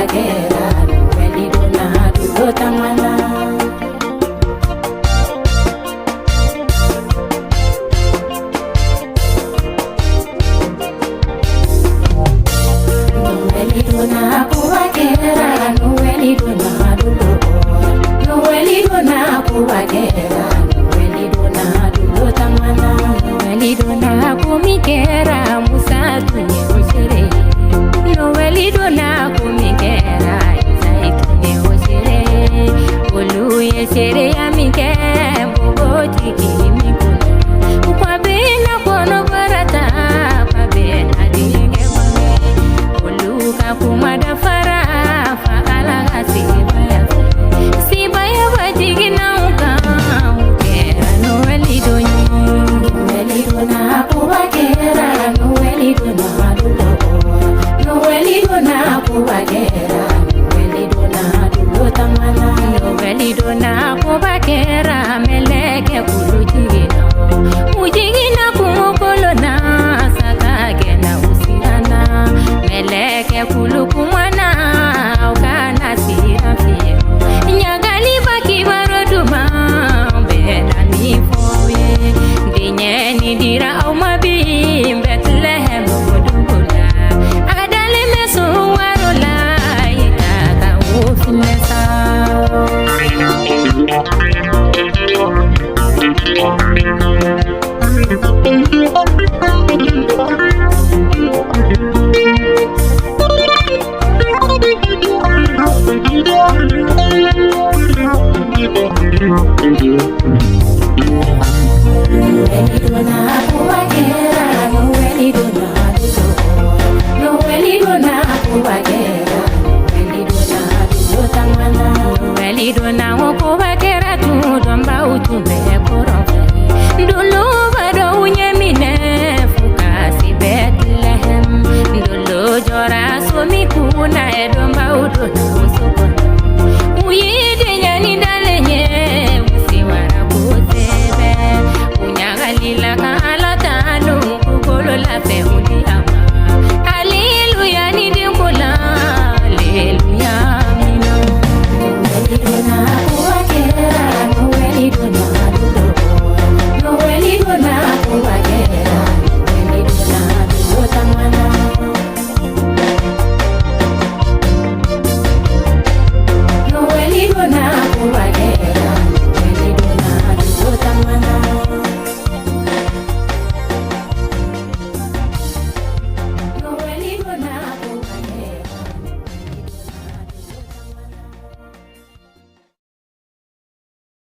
kubagera Noeli dona dulo tamana Noeli dona kubagera Noeli dona dulo Noeli dona kubagera Noeli dona dulo tamana Noeli dona kumikera musatu ni oshere Noeli dona kumikera izaitu ni oshere Oluye shere ya mike bogoti kimikuna Kwa bina kono barata kwa bina dinge mame Oluka kumada fara fa alaga sibaya wajigi na uka Ukera Noeli doni Noeli dona kubagera Noeli dona dulo Noeli dona kubagera Noeli dona dulo tamana Noeli dona kubagera meleke kulujigina Ujigina kumukolona sakagena usiana Meleke kulukumwana ukana sirafie Nyagali baki baroduma bena nifoye Dinye nidira au mabi Bethlehem mudugula Adale meso warola Itaka ufilesa Noeli dona kubagera Noeli dona dulo Noeli dona kubagera Noeli dona dulo tamana Noeli dona kubagera tu domba utume korofe Dulo bado unyemine fukasi Bethlehem Dulo jora somi kuna edom